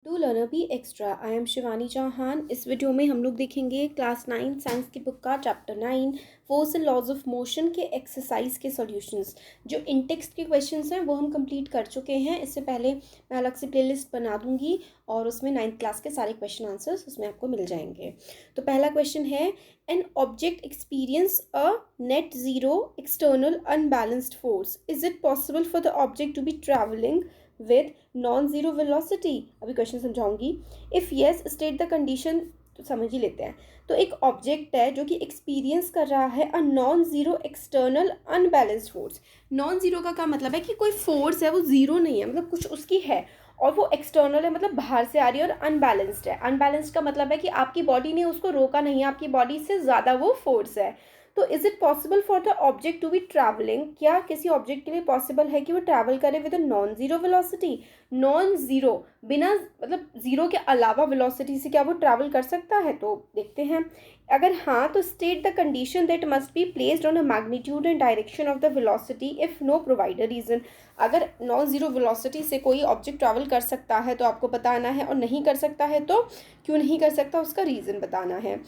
To learner be extra. I am Shivani Chauhan. इस video में हम लोग देखेंगे क्लास 9 साइंस की बुक का chapter 9 force and laws of motion के एक्सरसाइज के सॉल्यूशंस। जो इन टेक्स्ट के क्वेश्चंस हैं वो हम कंप्लीट कर चुके हैं। इससे पहले मैं अलग से प्लेलिस्ट बना दूंगी और उसमें 9th क्लास के सारे क्वेश्चन आंसर्स उसमें आपको मिल जाएंगे। तो पहला क्वेश्चन है, an object experience a net zero external unbalanced force, is it possible for the object to be travelling with non zero velocity? अभी क्वेश्चन समझाऊंगी। If yes state the condition. तो समझ ही लेते हैं। तो एक ऑब्जेक्ट है जो कि एक्सपीरियंस कर रहा है a non zero external unbalanced force. Non zero का क्या मतलब है कि कोई फोर्स है वो ज़ीरो नहीं है, मतलब कुछ उसकी है और वो एक्सटर्नल है, मतलब बाहर से आ रही है और अनबैलेंस्ड है। अनबैलेंस्ड का मतलब है कि आपकी बॉडी ने उसको रोका नहीं है, आपकी बॉडी से ज़्यादा वो फोर्स है। तो is it possible for the object to be travelling, क्या किसी ऑब्जेक्ट के लिए पॉसिबल है कि वो ट्रैवल करे with a non zero velocity? Non zero, बिना मतलब ज़ीरो के अलावा वेलोसिटी से क्या वो ट्रैवल कर सकता है? तो देखते हैं। अगर हाँ तो state the condition that must be placed on a magnitude and direction of the velocity if no provider reason. अगर नॉन ज़ीरो वेलोसिटी से कोई ऑब्जेक्ट ट्रैवल कर सकता है तो आपको बताना है, और नहीं कर सकता है तो क्यों नहीं कर सकता उसका रीज़न बताना है।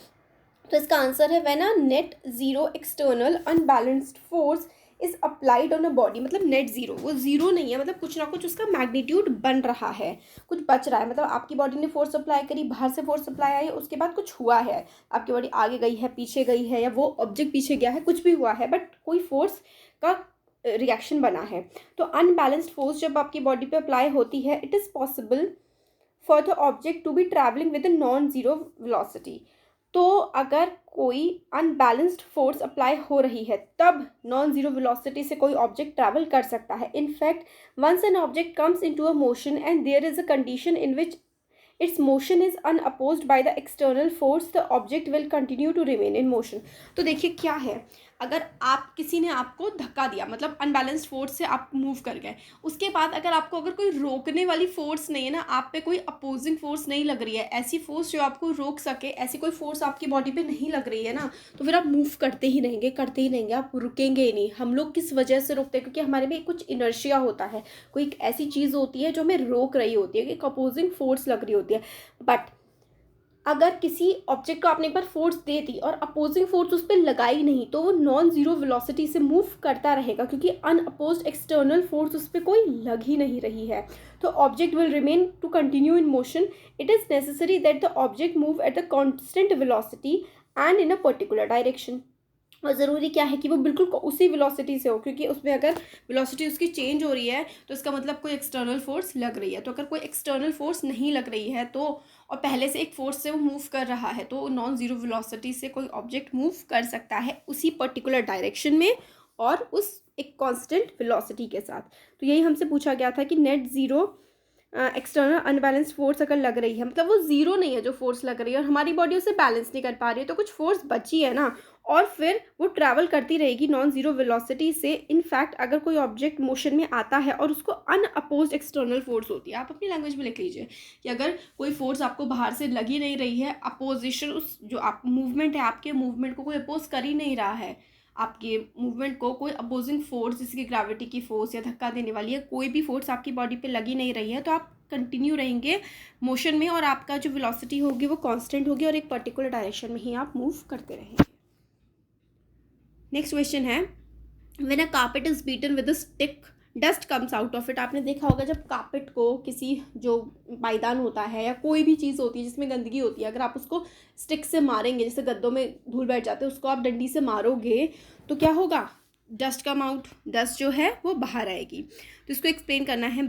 तो इसका आंसर है when a net zero external unbalanced force is applied on a body. मतलब नेट ज़ीरो, वो ज़ीरो नहीं है, मतलब कुछ ना कुछ उसका मैग्नीट्यूड बन रहा है, कुछ बच रहा है। मतलब आपकी बॉडी ने फोर्स अप्लाई करी, बाहर से फोर्स अप्लाई आई, उसके बाद कुछ हुआ है, आपकी बॉडी आगे गई है, पीछे गई है, या वो ऑब्जेक्ट पीछे गया है, कुछ भी हुआ है, बट कोई फोर्स का रिएक्शन बना है। तो अनबैलेंस्ड फोर्स जब आपकी बॉडी पे अप्लाई होती है, it is possible for the object to be travelling with non zero velocity. तो अगर कोई अनबैलेंस्ड फोर्स अप्लाई हो रही है तब नॉन ज़ीरो वेलोसिटी से कोई ऑब्जेक्ट ट्रैवल कर सकता है। In fact once an object comes into a motion and there is a condition in which its motion is unopposed by the external force, the object will continue to remain in motion। तो देखिए क्या है, अगर आप किसी ने आपको धक्का दिया, मतलब अनबैलेंस्ड फोर्स से आप मूव कर गए, उसके बाद अगर कोई रोकने वाली फोर्स नहीं है ना, आप पे कोई अपोजिंग फोर्स नहीं लग रही है, ऐसी फोर्स जो आपको रोक सके, ऐसी कोई फोर्स आपकी बॉडी पे नहीं लग रही है ना, तो फिर आप मूव करते ही रहेंगे, आप रुकेंगे ही नहीं। हम लोग किस वजह से रुकते हैं? क्योंकि हमारे में कुछ इनर्शिया होता है, कोई एक ऐसी चीज़ होती है जो हमें रोक रही होती है, एक अपोजिंग फोर्स लग रही होती है। बट अगर किसी ऑब्जेक्ट को आपने एक बार फोर्स दे दी और अपोजिंग फोर्स उस पर लगाई नहीं, तो वो नॉन ज़ीरो वेलोसिटी से मूव करता रहेगा, क्योंकि अनअपोज्ड एक्सटर्नल फोर्स उस पर कोई लग ही नहीं रही है। तो object will remain to continue in motion. It is necessary that the object move at the constant velocity and in a particular direction. और ज़रूरी क्या है कि वो बिल्कुल उसी वेलोसिटी से हो, क्योंकि उसमें अगर वेलोसिटी उसकी चेंज हो रही है तो इसका मतलब कोई एक्सटर्नल फोर्स लग रही है। तो अगर कोई एक्सटर्नल फोर्स नहीं लग रही है तो, और पहले से एक फोर्स से वो मूव कर रहा है, तो नॉन ज़ीरो वेलोसिटी से कोई ऑब्जेक्ट मूव कर सकता है उसी पर्टिकुलर डायरेक्शन में और उस एक कांस्टेंट वेलोसिटी के साथ। तो यही हमसे पूछा गया था कि net zero external unbalance force अगर लग रही है, मतलब वो ज़ीरो नहीं है जो फोर्स लग रही है और हमारी बॉडी उसे बैलेंस नहीं कर पा रही है, तो कुछ फोर्स बची है ना, और फिर वो ट्रैवल करती रहेगी नॉन ज़ीरो वेलोसिटी से। इनफैक्ट अगर कोई ऑब्जेक्ट मोशन में आता है और उसको अनअपोज्ड एक्सटर्नल फोर्स होती है, आप अपनी लैंग्वेज में लिख लीजिए कि अगर कोई फोर्स आपको बाहर से लगी नहीं रही है, अपोजिशन, उस जो आप मूवमेंट है, आपके मूवमेंट को कोई अपोज कर ही नहीं रहा है, आपके मूवमेंट को कोई अपोजिंग फोर्स, जैसे कि ग्रेविटी की फोर्स या धक्का देने वाली है, कोई भी फोर्स आपकी बॉडी पे लगी नहीं रही है, तो आप कंटिन्यू रहेंगे मोशन में और आपका जो वेलोसिटी होगी वो कांस्टेंट होगी और एक पर्टिकुलर डायरेक्शन में ही आप मूव करते रहेंगे। नेक्स्ट क्वेश्चन है, when a carpet is beaten with a stick dust comes out of it. आपने देखा होगा जब कार्पेट को, किसी जो पायदान होता है या कोई भी चीज़ होती है जिसमें गंदगी होती है, अगर आप उसको स्टिक से मारेंगे, जैसे गद्दों में धूल बैठ जाते हैं, उसको आप डंडी से मारोगे तो क्या होगा? डस्ट कम आउट, डस्ट जो है वो बाहर आएगी। तो इसको एक्सप्लेन करना है।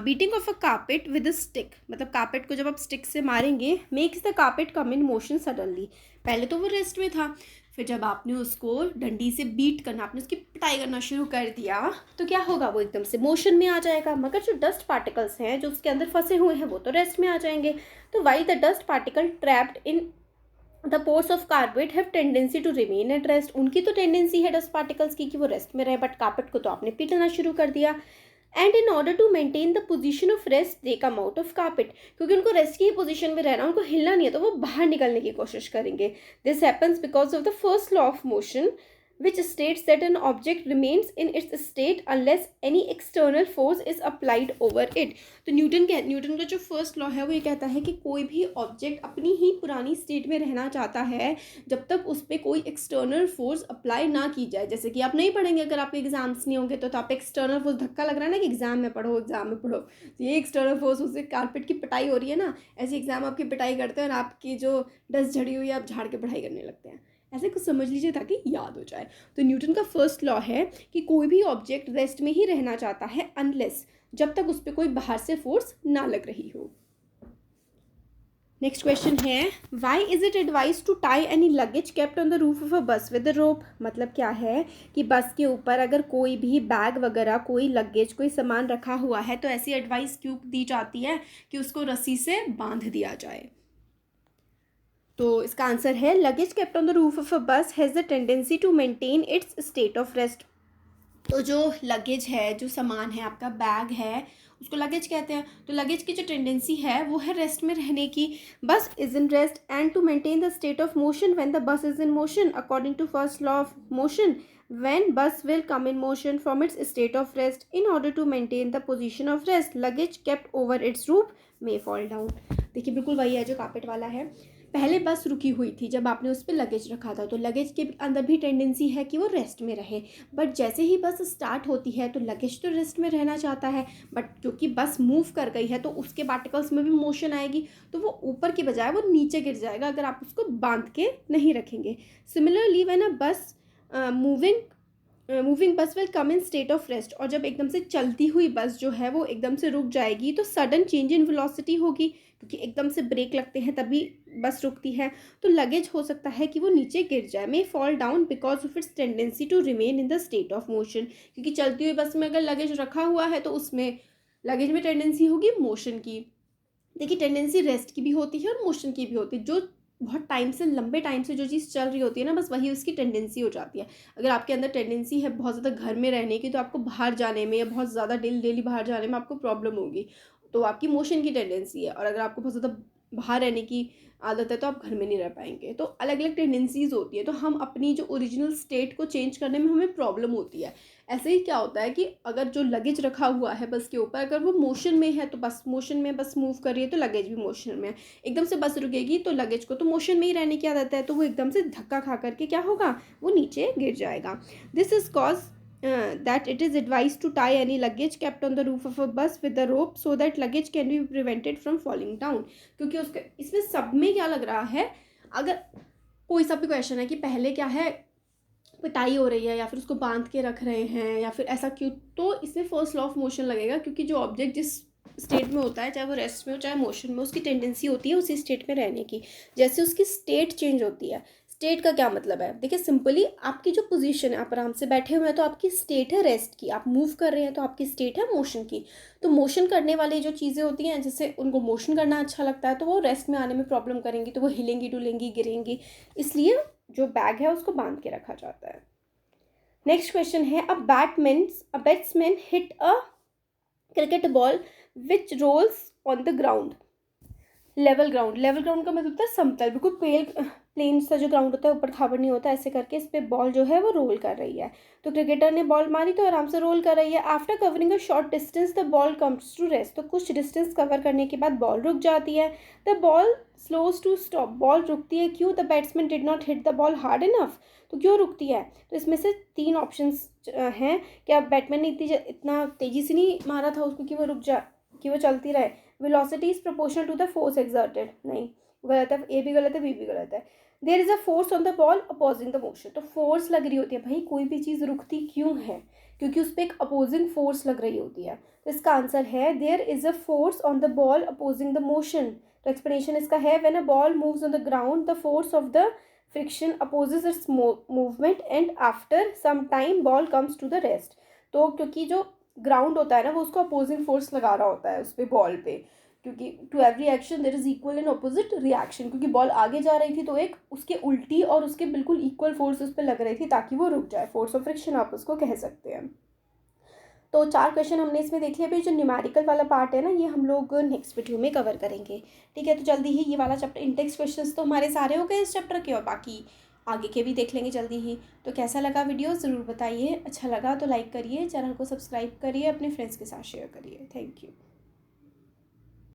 Beating of a carpet with a stick, मतलब कार्पेट को जब आप स्टिक से मारेंगे, makes the carpet come in motion suddenly. पहले तो वो रेस्ट में था, फिर जब आपने उसको डंडी से बीट करना, आपने उसकी पिटाई करना शुरू कर दिया, तो क्या होगा? वो एकदम से मोशन में आ जाएगा। मगर जो डस्ट पार्टिकल्स हैं जो उसके अंदर फंसे हुए हैं वो तो रेस्ट में आ जाएंगे। तो while the dust particle trapped in the pores of carpet have tendency to remain at rest. उनकी तो टेंडेंसी है डस्ट पार्टिकल्स की कि वो रेस्ट में रहे, बट कार्पेट को तो आपने पीटना शुरू कर दिया। And in order to maintain the position of rest they come out of carpet, क्योंकि उनको रेस्ट की पोजीशन में रहना, उनको हिलना नहीं है, तो वो बाहर निकलने की कोशिश करेंगे। This happens because of the first law of motion which states that an object remains in its state unless any external force is applied over it. तो न्यूटन का जो फर्स्ट लॉ है वो ये कहता है कि कोई भी ऑब्जेक्ट अपनी ही पुरानी स्टेट में रहना चाहता है जब तक उस पर कोई एक्सटर्नल फोर्स अप्लाई ना की जाए. जैसे कि आप नहीं पढ़ेंगे, अगर आपके एग्जाम्स नहीं होंगे तो आप एक्सटर्नल फोर्स, धक्का लग रहा है ना कि एग्जाम में पढ़ो, तो ये एक्सटर्नल फोर्स, उससे कारपेट की पिटाई हो रही है ना, ऐसे एग्जाम आपकी पिटाई करते हैं और आपकी जो डस्ट झड़ी हुई है आप झाड़ के पढ़ाई करने लगते हैं. ऐसे कुछ समझ लीजिए ताकि याद हो जाए. तो न्यूटन का फर्स्ट लॉ है कि कोई भी ऑब्जेक्ट रेस्ट में ही रहना चाहता है अनलेस, जब तक उस पर कोई बाहर से फोर्स ना लग रही हो. नेक्स्ट क्वेश्चन है, why is it advise to tie any luggage kept on the roof of a bus with अ रोप. मतलब क्या है कि बस के ऊपर अगर कोई भी बैग वगैरह, कोई लगेज, कोई सामान रखा हुआ है तो ऐसी एडवाइस क्यों दी जाती है कि उसको रस्सी से बांध दिया जाए. तो इसका आंसर है, luggage kept on the roof of a bus has the tendency to maintain its state of rest. तो जो लगेज है, जो सामान है, आपका बैग है, उसको लगेज कहते हैं. तो लगेज की जो टेंडेंसी है वो है रेस्ट में रहने की. Bus is in rest and to maintain the state of motion when the bus is in motion according to first law of motion. When bus will come in motion from its state of rest, in order to maintain the position of rest, luggage kept over its roof may fall down. देखिए बिल्कुल वही है जो carpet वाला है. पहले बस रुकी हुई थी जब आपने उस पर लगेज रखा था, तो लगेज के अंदर भी टेंडेंसी है कि वो रेस्ट में रहे. बट जैसे ही बस स्टार्ट होती है तो लगेज तो रेस्ट में रहना चाहता है, बट क्योंकि बस मूव कर गई है तो उसके पार्टिकल्स में भी मोशन आएगी, तो वो ऊपर की बजाय वो नीचे गिर जाएगा अगर आप उसको बांध के नहीं रखेंगे. सिमिलरली व्हेन अ बस मूविंग बस will come in state of rest, और जब एकदम से चलती हुई बस जो है वो एकदम से रुक जाएगी तो सडन चेंज इन वेलोसिटी होगी, क्योंकि एकदम से ब्रेक लगते हैं तभी बस रुकती है. तो लगेज हो सकता है कि वो नीचे गिर जाए, may fall down because of its tendency to remain in the state of motion. क्योंकि चलती हुई बस में अगर लगेज रखा हुआ है तो उसमें लगेज में टेंडेंसी होगी मोशन की. देखिए टेंडेंसी रेस्ट की भी होती है और मोशन की भी होती है. जो बहुत टाइम से, लंबे टाइम से जो चीज़ चल रही होती है ना, बस वही उसकी टेंडेंसी हो जाती है. अगर आपके अंदर टेंडेंसी है बहुत ज़्यादा घर में रहने की, तो आपको बाहर जाने में या बहुत ज़्यादा डेली बाहर जाने में आपको प्रॉब्लम होगी, तो आपकी मोशन की टेंडेंसी है. और अगर आपको बहुत ज़्यादा बाहर रहने की आदत है तो आप घर में नहीं रह पाएंगे. तो अलग अलग टेंडेंसीज होती है, तो हम अपनी जो ओरिजिनल स्टेट को चेंज करने में हमें प्रॉब्लम होती है. ऐसे ही क्या होता है कि अगर जो लगेज रखा हुआ है बस के ऊपर, अगर वो मोशन में है तो बस मोशन में, बस मूव कर रही है तो लगेज भी मोशन में है. एकदम से बस रुकेगी तो लगेज को तो मोशन में ही रहने की आदत है, तो वो एकदम से धक्का खा करके क्या होगा, वो नीचे गिर जाएगा. This is cause that it is advised to tie any luggage kept on the roof of a bus with a rope so that luggage can be prevented from falling down. क्योंकि उसके इसमें सब में क्या लग रहा है, अगर कोई सा भी क्वेश्चन है कि पहले क्या है, पिटाई हो रही है या फिर उसको बांध के रख रहे हैं या फिर ऐसा क्यों, तो इसमें फर्स्ट लॉ ऑफ मोशन लगेगा. क्योंकि जो ऑब्जेक्ट जिस स्टेट में होता है, चाहे वो रेस्ट में हो चाहे मोशन में, उसकी टेंडेंसी होती है उसी स्टेट में रहने की. जैसे उसकी स्टेट चेंज होती है. स्टेट का क्या मतलब है, देखिए सिंपली आपकी जो पोजीशन है, आप आराम से बैठे हुए हैं तो आपकी स्टेट है रेस्ट की, आप मूव कर रहे हैं तो आपकी स्टेट है मोशन की. तो मोशन करने वाली जो चीज़ें होती हैं, जैसे उनको मोशन करना अच्छा लगता है तो वो रेस्ट में आने में प्रॉब्लम करेंगी, तो वो हिलेंगी डुलेंगी गिरेंगी. इसलिए जो बैग है उसको बांध के रखा जाता है. नेक्स्ट क्वेश्चन है, a batsman hit a cricket ball which rolls on the ground. Level ground का मतलब होता है समतल, बिल्कुल प्लेन सा जो ग्राउंड होता है, ऊपर खाबर नहीं होता, ऐसे करके इस पर बॉल जो है वो रोल कर रही है. तो क्रिकेटर ने बॉल मारी तो आराम से रोल कर रही है. After covering a short distance the ball comes to rest. तो कुछ डिस्टेंस कवर करने के बाद बॉल रुक जाती है. The ball slows to stop. Ball रुकती है क्यों, the batsman did not hit the ball hard enough. तो क्यों रुकती है, तो इसमें से 3 ऑप्शंस हैं. क्या बैट्समैन ने इतना तेज़ी से नहीं मारा था उसको कि वो चलती रहे. Velocity is proportional to the force exerted. नहीं, गलत है, ए भी गलत है, बी भी गलत है. There is a force on the ball opposing the motion. तो फोर्स लग रही होती है. भाई कोई भी चीज़ रुकती क्यों है, क्योंकि उस पर एक अपोजिंग फोर्स लग रही होती है. तो इसका आंसर है, there is a force on the ball opposing the motion. तो एक्सप्लेनेशन इसका है, when a ball moves on the ground the force of the friction opposes its movement and after some time ball comes to the rest. तो क्योंकि जो ground होता है ना, वो उसको अपोजिंग फोर्स लगा रहा होता है उस पर, बॉल पे, क्योंकि to every action there is equal and opposite reaction. क्योंकि बॉल आगे जा रही थी तो एक उसके उल्टी और उसके बिल्कुल इक्वल फोर्स उस पर लग रही थी ताकि वो रुक जाए. फोर्स ऑफ फ्रिक्शन आप उसको कह सकते हैं. तो 4 क्वेश्चन हमने इसमें देख लिया. अभी जो न्यूमेरिकल वाला पार्ट है ना, ये हम लोग नेक्स्ट वीडियो में कवर करेंगे. ठीक है, तो जल्दी ही ये वाला चैप्टर, इंटेक्स क्वेश्चंस तो हमारे सारे हो गए इस चैप्टर के, और बाकी आगे के भी देख लेंगे जल्दी ही। तो कैसा लगा वीडियो ज़रूर बताइए, अच्छा लगा तो लाइक करिए, चैनल को सब्सक्राइब करिए, अपने फ्रेंड्स के साथ शेयर करिए। Thank you.